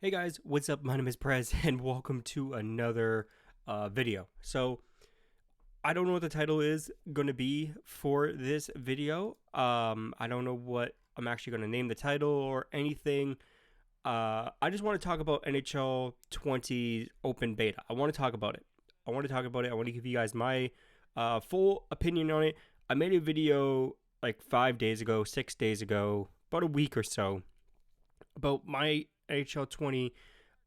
Hey guys, what's up? My name is Prez, and welcome to another video. So, I don't know what the title is going to be for this video. I don't know what I'm actually going to name the title or anything. I just want to talk about NHL 20 Open Beta. I want to talk about it. I want to talk about it. I want to give you guys my full opinion on it. I made a video like 5 days ago, 6 days ago, about a week or so, about my NHL 20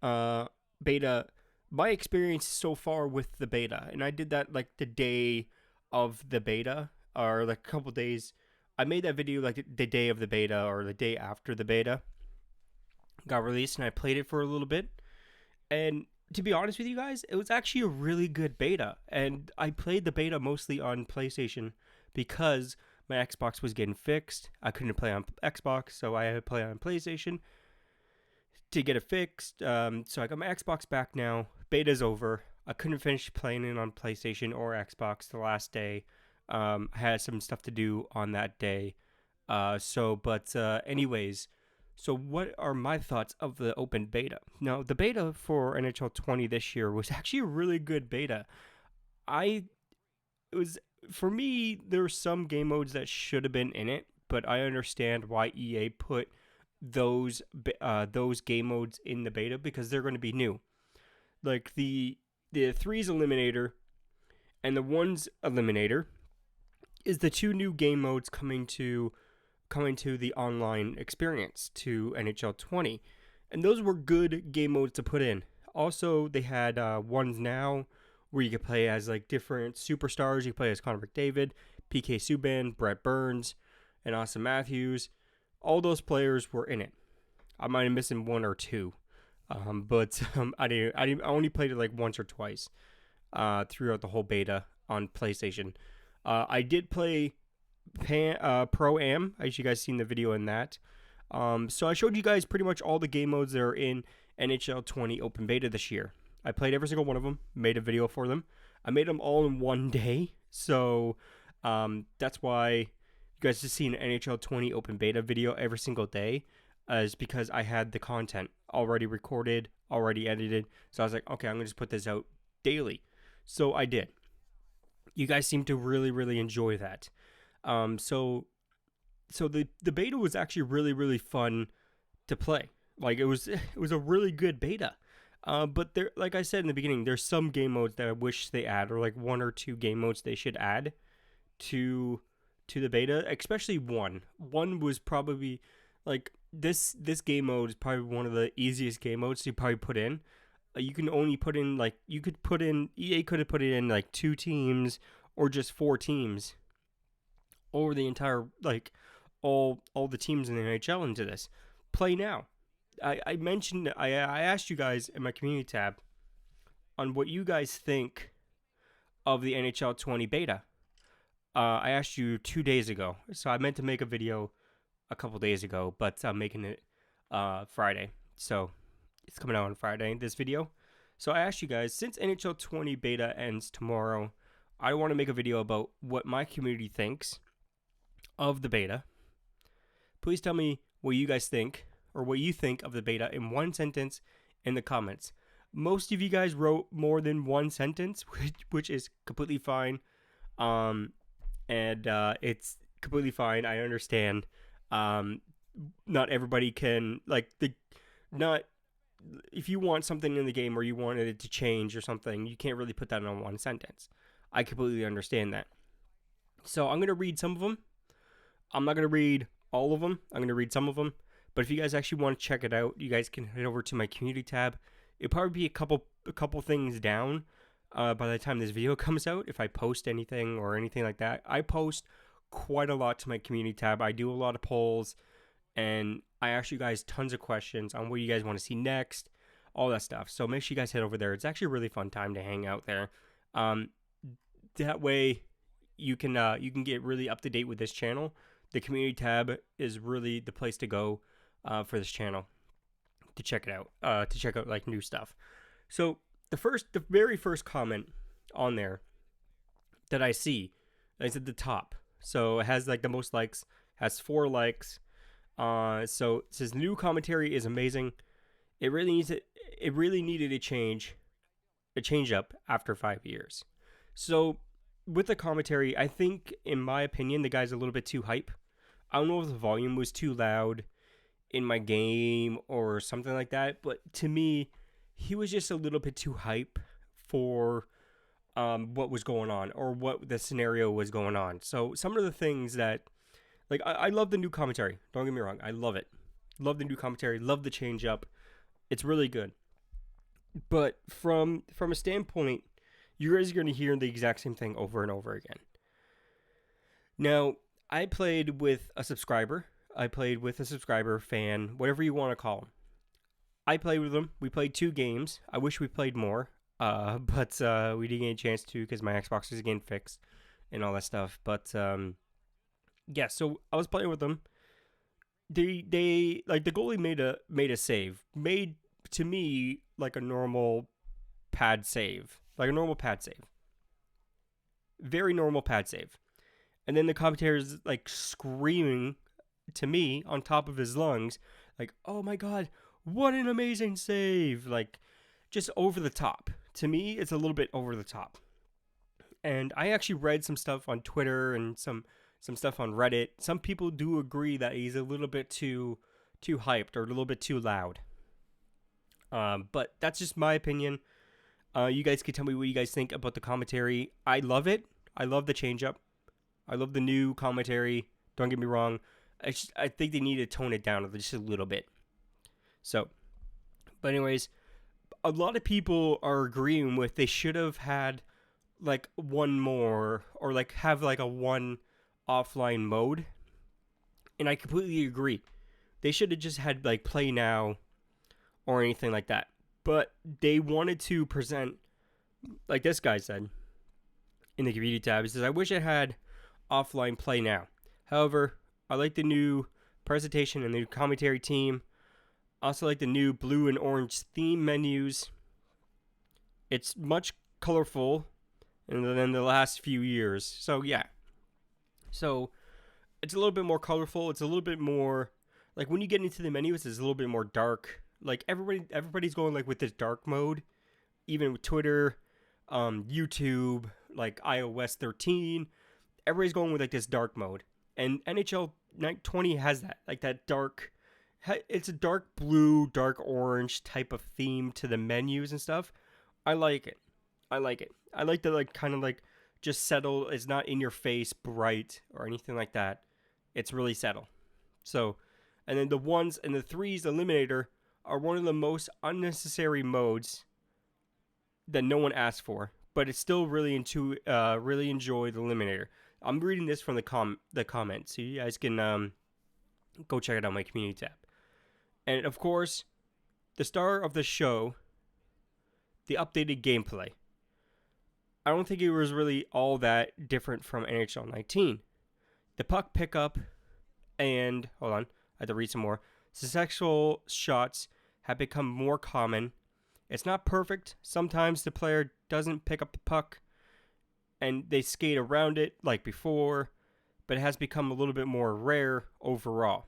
uh, beta, my experience so far with the beta. And I did that like the day of the beta, or like a couple days. I made that video like the day of the beta or the day after the beta got released, and I played it for a little bit. And to be honest with you guys, it was actually a really good beta. And I played the beta mostly on PlayStation because my Xbox was getting fixed. I couldn't play on Xbox, so I had to play on PlayStation to get it fixed. So I got my Xbox back now. Beta's over. I couldn't finish playing it on PlayStation or Xbox the last day. I had some stuff to do on that day. Anyways, so what are my thoughts of the open beta? Now, the beta for NHL 20 this year was actually a really good beta. I it was For me, there were some game modes that should have been in it, but I understand why EA put those game modes in the beta because they're going to be new. Like the threes eliminator and the ones eliminator is the two new game modes coming to the online experience to NHL 20, and those were good game modes to put in. Also, they had ones now where you could play as like different superstars. You could play as Connor McDavid, PK Subban, Brett Burns, and Austin Matthews. All those players were in it. I might have missing one or two, but I didn't. I only played it like once or twice throughout the whole beta on PlayStation. I did play Pro Am. As you guys seen the video in that. So I showed you guys pretty much all the game modes that are in NHL 20 Open Beta this year. I played every single one of them. Made a video for them. I made them all in one day. So that's why you guys just seen an NHL 20 Open Beta video every single day. Is because I had the content already recorded, already edited. So I was like, okay, I'm going to just put this out daily. So I did. You guys seem to really, really enjoy that. So the beta was actually really, really fun to play. Like it was a really good beta. But there, like I said in the beginning, there's some game modes that I wish they add, or like one or two game modes they should add to the beta, especially one. One was probably like this game mode is probably one of the easiest game modes to probably put in. You can only put in like you could put in EA could have put it in like two teams or just four teams over the entire like all the teams in the NHL into this. Play now. I mentioned I asked you guys in my community tab on what you guys think of the NHL 20 beta. I asked you 2 days ago, so I meant to make a video a couple days ago, but I'm making it Friday. So it's coming out on Friday, this video. So I asked you guys, since NHL 20 beta ends tomorrow, I want to make a video about what my community thinks of the beta. Please tell me what you guys think, or what you think of the beta in one sentence in the comments. Most of you guys wrote more than one sentence, which is completely fine. It's completely fine. I understand. Not everybody can not if you want something in the game or you wanted it to change or something, you can't really put that in one sentence. I completely understand that. So I'm gonna read some of them. I'm not gonna read all of them. I'm gonna read some of them. But if you guys actually want to check it out, you guys can head over to my community tab. It'll probably be a couple things down by the time this video comes out. If I post anything or anything like that, I post quite a lot to my community tab. I do a lot of polls, and I ask you guys tons of questions on what you guys want to see next, all that stuff. So make sure you guys head over there. It's actually a really fun time to hang out there. That way, you can get really up to date with this channel. The community tab is really the place to go for this channel to check it out. To check out like new stuff. So the very first comment on there that I see is at the top. So it has like the most likes, has 4 likes. So it says new commentary is amazing. It really needs it. It really needed a change up after 5 years. So with the commentary, I think, in my opinion, the guy's a little bit too hype. I don't know if the volume was too loud in my game or something like that, but to me, he was just a little bit too hype for what was going on or what the scenario was going on. So some of the things that, like, I love the new commentary. Don't get me wrong, I love it. Love the new commentary. Love the change up. It's really good. But from a standpoint, you guys are going to hear the exact same thing over and over again. Now, I played with a subscriber. I played with a subscriber, fan, whatever you want to call him. I played with him. We played 2 games. I wish we played more, but we didn't get a chance to because my Xbox is getting fixed and all that stuff. But yeah, so I was playing with them. They like the goalie made a save, made to me like a normal pad save, very normal pad save. And then the commentator's like screaming to me on top of his lungs, like, "Oh my god, what an amazing save!" Like, just over the top. To me, it's a little bit over the top. And I actually read some stuff on Twitter and some stuff on Reddit. Some people do agree that he's a little bit too hyped or a little bit too loud. But that's just my opinion. You guys can tell me what you guys think about the commentary. I love it. I love the change up. I love the new commentary. Don't get me wrong. I think they need to tone it down just a little bit. So, but anyways, a lot of people are agreeing with they should have had like one more or like have like a one offline mode. And I completely agree. They should have just had like play now or anything like that. But they wanted to present, like this guy said in the community tab, he says, "I wish it had offline play now. However, I like the new presentation and the new commentary team. I also like the new blue and orange theme menus. It's much colorful than the last few years." So yeah. So it's a little bit more colorful. It's a little bit more like when you get into the menus, it's a little bit more dark. Like everybody's going like with this dark mode, even with Twitter, YouTube, like iOS 13. Everybody's going with like this dark mode, and NHL 20 has that, like that dark. It's a dark blue, dark orange type of theme to the menus and stuff. I like it. I like it. I like the like kind of like just settle. It's not in your face, bright or anything like that. It's really settle. So, and then the 1s and the 3s eliminator are one of the most unnecessary modes that no one asked for, but it's still really really enjoy the eliminator. I'm reading this from the comments, so you guys can go check it out on my community tab. And of course, the star of the show, the updated gameplay. I don't think it was really all that different from NHL 19. The puck pickup and hold on, I have to read some more. Successful shots have become more common. It's not perfect. Sometimes the player doesn't pick up the puck and they skate around it like before, but it has become a little bit more rare overall.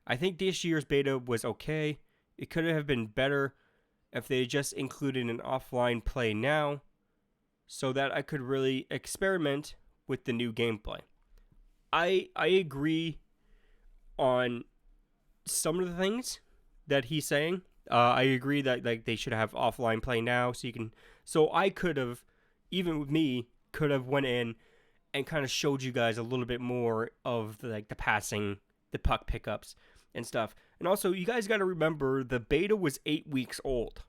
I think this year's beta was okay. It could have been better if they just included an offline play now so that I could really experiment with the new gameplay. I agree on some of the things that he's saying. I agree that like they should have offline play now so you can. So I could have, even with me, could have went in and kind of showed you guys a little bit more of the, like the passing, the puck pickups and stuff. And also, you guys got to remember the beta was 8 weeks old.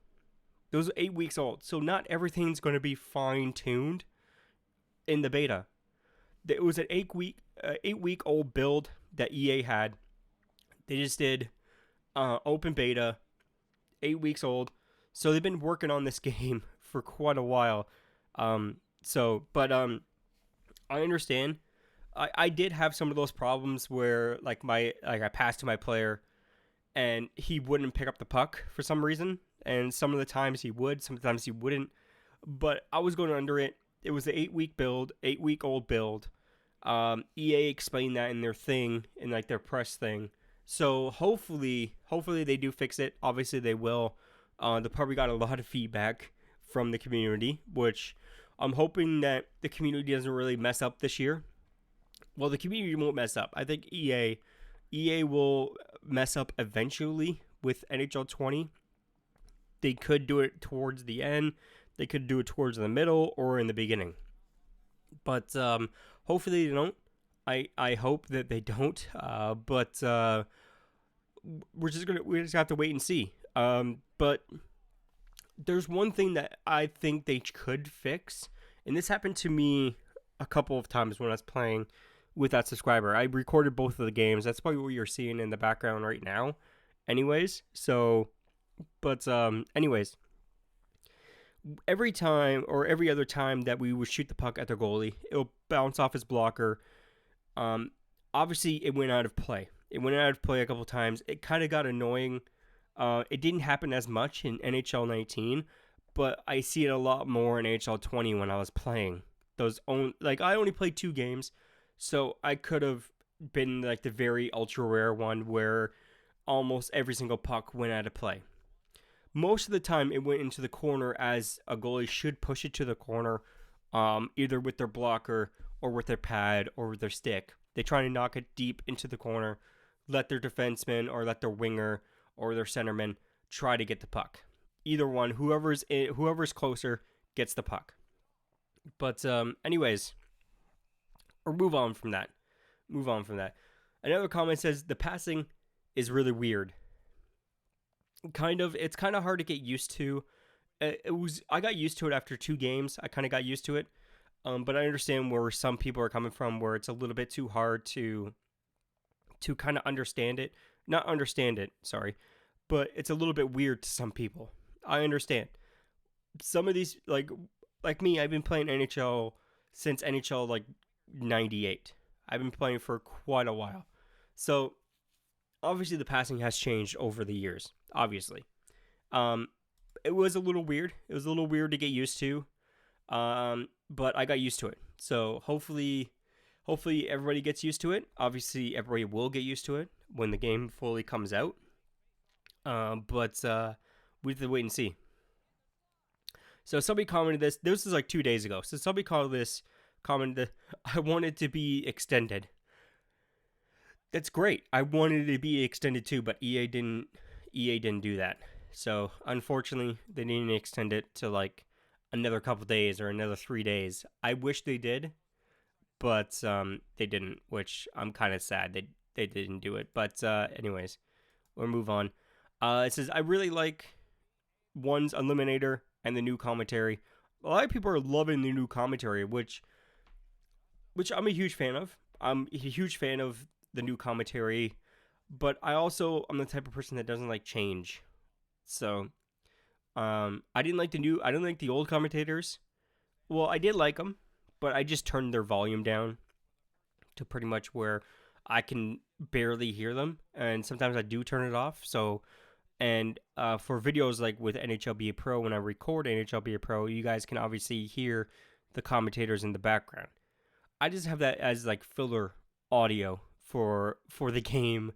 It was 8 weeks old, so not everything's going to be fine tuned in the beta. It was an 8 week old build that EA had. They just did open beta, 8 weeks old. So they've been working on this game for quite a while. I understand. I did have some of those problems where like I passed to my player and he wouldn't pick up the puck for some reason. And some of the times he would, sometimes he wouldn't. But I was going under it. It was the 8 week build, 8 week old build. EA explained that in their thing, in like their press thing, So hopefully they do fix it. Obviously they will. They probably got a lot of feedback from the community, which I'm hoping that the community doesn't really mess up this year. Well, the community won't mess up. I think EA will mess up eventually with NHL 20. They could do it towards the end. They could do it towards the middle or in the beginning. But hopefully they don't. I hope that they don't. But we just have to wait and see. But there's one thing that I think they could fix, and this happened to me a couple of times when I was playing with that subscriber. I recorded both of the games. That's probably what you're seeing in the background right now. Anyways, so, but anyways, every time or every other time that we would shoot the puck at the goalie, it'll bounce off his blocker. Um, Obviously, it went out of play. It went out of play a couple times. It kind of got annoying. It didn't happen as much in NHL 19, but I see it a lot more in NHL 20 when I was playing. I only played 2 games, so I could have been like the very ultra rare one where almost every single puck went out of play. Most of the time, it went into the corner as a goalie should push it to the corner, either with their blocker or with their pad or with their stick. They try to knock it deep into the corner, let their defenseman or let their winger or their centerman try to get the puck. Either one, whoever's closer gets the puck. But anyways, or move on from that. Another comment says the passing is really weird. It's kind of hard to get used to. I got used to it after 2 games. I kind of got used to it. But I understand where some people are coming from, where it's a little bit too hard to kind of understand it. Not understand it, sorry. But it's a little bit weird to some people. I understand. Some of these, like me, I've been playing NHL since NHL, 98. I've been playing for quite a while. So, obviously the passing has changed over the years, obviously. It was a little weird. It was a little weird to get used to. But I got used to it. So hopefully everybody gets used to it. Obviously, everybody will get used to it when the game fully comes out. But we have to wait and see. So somebody commented this. This is like 2 days ago. So somebody commented, I want it to be extended. That's great. I wanted it to be extended too, but EA didn't do that. So unfortunately, they didn't extend it to another couple days or another 3 days. I wish they did, but they didn't, which I'm kind of sad they didn't do it. But anyways, we'll move on. It says, I really like One's Eliminator and the new commentary. A lot of people are loving the new commentary, which I'm a huge fan of. I'm a huge fan of the new commentary, but I'm the type of person that doesn't like change. So I didn't like the old commentators. Well, I did like them, but I just turned their volume down to pretty much where I can barely hear them, and sometimes I do turn it off. So, and for videos like with NHLBA Pro, when I record NHLBA Pro, you guys can obviously hear the commentators in the background. I just have that as filler audio for the game,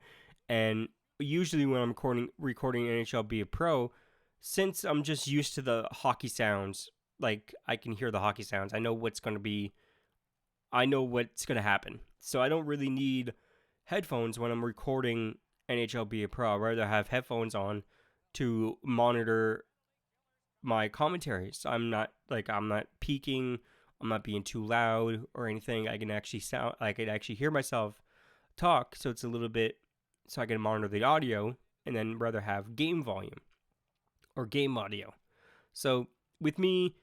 and usually when I'm recording NHLBA Pro, since I'm just used to the hockey sounds, I can hear the hockey sounds. I know what's going to happen. So I don't really need headphones when I'm recording NHLBA Pro. I'd rather have headphones on to monitor my commentaries. I'm not peaking. I'm not being too loud or anything. I can actually hear myself talk. So it's a little bit, so I can monitor the audio and then rather have game volume or game audio. So with me,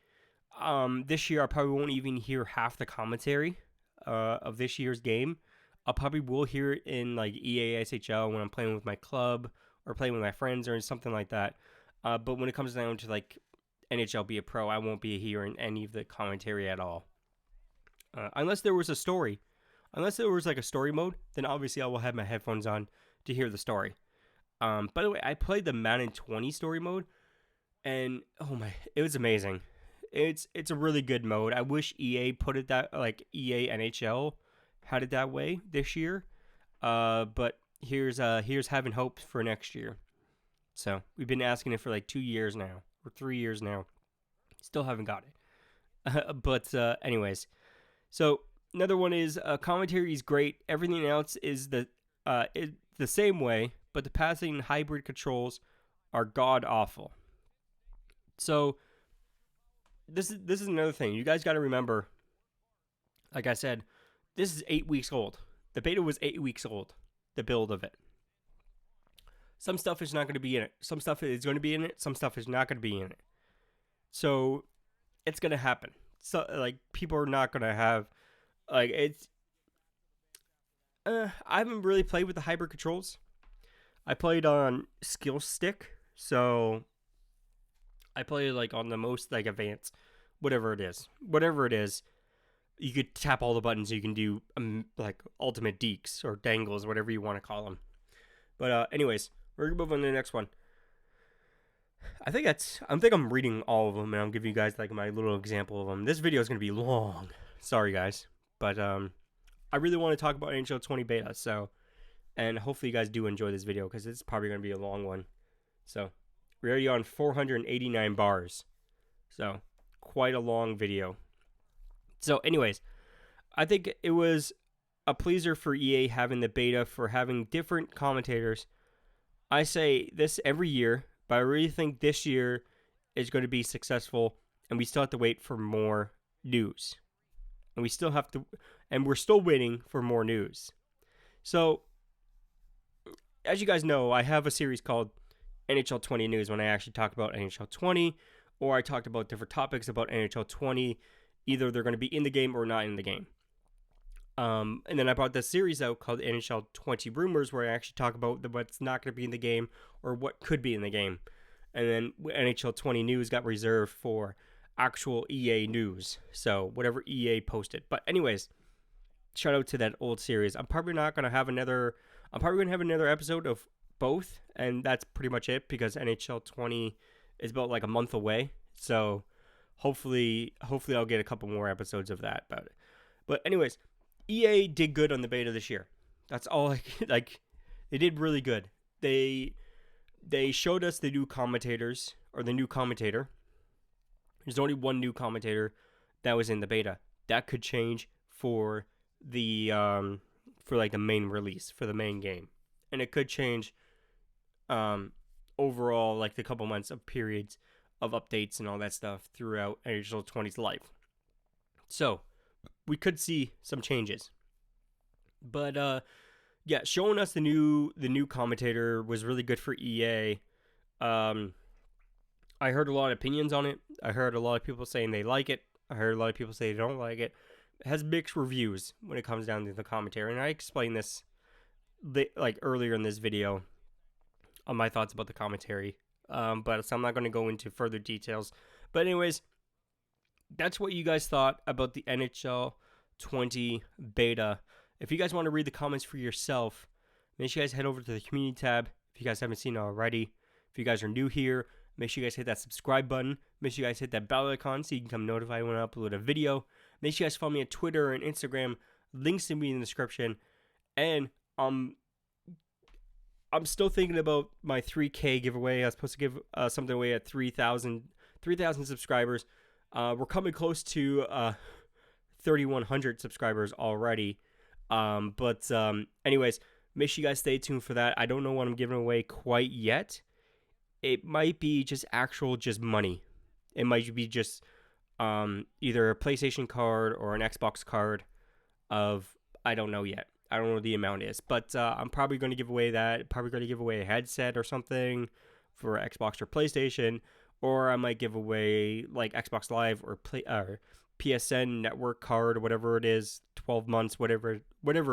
this year I probably won't even hear half the commentary of this year's game. I probably will hear it in EA SHL when I'm playing with my club or playing with my friends or something like that. But when it comes down to NHLBA Pro, I won't be hearing any of the commentary at all. Unless there was a story. Unless there was a story mode, then obviously I will have my headphones on to hear the story. By the way, I played the Madden 20 story mode, and it was amazing. It's a really good mode. I wish EA put it that EA NHL had it that way this year. But here's having hope for next year. So we've been asking it for like 2 years now or 3 years now. Still haven't got it. But anyways, so another one is commentary is great. Everything else is the same way, but the passing and hybrid controls are god awful. So this is another thing. You guys got to remember, like I said, this is 8 weeks old. The beta was 8 weeks old, the build of it. Some stuff is not going to be in it. Some stuff is going to be in it. Some stuff is not going to be in it. So it's going to happen. So like people are not going to have like it's I haven't really played with the hybrid controls. I played on skill stick. So I play like on the most like advanced, whatever it is, you could tap all the buttons. You can do like ultimate deeks or dangles, whatever you want to call them. But anyways, we're gonna move on to the next one. I think I'm reading all of them, and I'm giving you guys like my little example of them. This video is gonna be long. Sorry guys, but I really want to talk about NHL 20 beta. So, and hopefully you guys do enjoy this video because it's probably gonna be a long one. So we're already on 489 bars. So quite a long video. So anyways, I think it was a pleaser for EA having the beta, for having different commentators. I say this every year, but I really think this year is going to be successful, and we still have to wait for more news. And we're still waiting for more news. So, as you guys know, I have a series called NHL 20 News when I actually talk about NHL 20, or I talked about different topics about NHL 20. Either they're going to be in the game or not in the game. And then I brought this series out called NHL 20 Rumors, where I actually talk about what's not going to be in the game or what could be in the game. And then NHL 20 News got reserved for actual EA news. So whatever EA posted. But anyways, shout out to that old series. I'm probably going to have another episode of both. And that's pretty much it, because NHL 20 is about like a month away. So hopefully I'll get a couple more episodes of that. But anyways, EA did good on the beta this year. That's all like they did really good. They showed us the new commentators, or the new commentator. There's only one new commentator that was in the beta. That could change for the like the main release, for the main game. And it could change overall, like the couple months of periods of updates and all that stuff throughout NHL 20's life. So we could see some changes. But yeah, showing us the new commentator was really good for EA. I heard a lot of opinions on it. I heard a lot of people saying they like it. I heard a lot of people say they don't like it. It has mixed reviews when it comes down to the commentary, and I explained this like earlier in this video on my thoughts about the commentary. But so I'm not going to go into further details. But anyways, that's what you guys thought about the NHL 20 beta. If you guys want to read the comments for yourself, make sure you guys head over to the community tab if you guys haven't seen it already. If you guys are new here, make sure you guys hit that subscribe button. Make sure you guys hit that bell icon so you can come notified when I upload a video. Make sure you guys follow me on Twitter and Instagram. Links to me in the description. And I'm still thinking about my 3K giveaway. I was supposed to give something away at 3,000 subscribers. We're coming close to 3,100 subscribers already. But anyways, make sure you guys stay tuned for that. I don't know what I'm giving away quite yet. It might be just money. It might be just either a PlayStation card or an Xbox card of, I don't know yet. I don't know what the amount is, but I'm probably going to give away that. Probably going to give away a headset or something for Xbox or PlayStation, or I might give away like Xbox Live or PSN network card or whatever it is, 12 months, whatever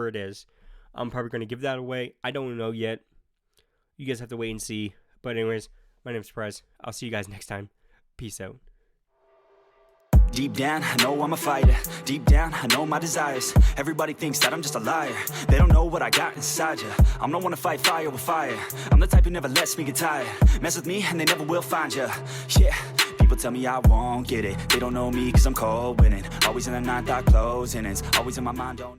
it is. I'm probably going to give that away. I don't know yet. You guys have to wait and see. But anyways, my name's Prez. I'll see you guys next time. Peace out. Deep down, I know I'm a fighter. Deep down, I know my desires. Everybody thinks that I'm just a liar. They don't know what I got inside ya. I'm not one to fight fire with fire. I'm the type who never lets me get tired. Mess with me and they never will find ya. Yeah, people tell me I won't get it. They don't know me cause I'm cold winning. Always in the ninth, I close innings. Always in my mind, don't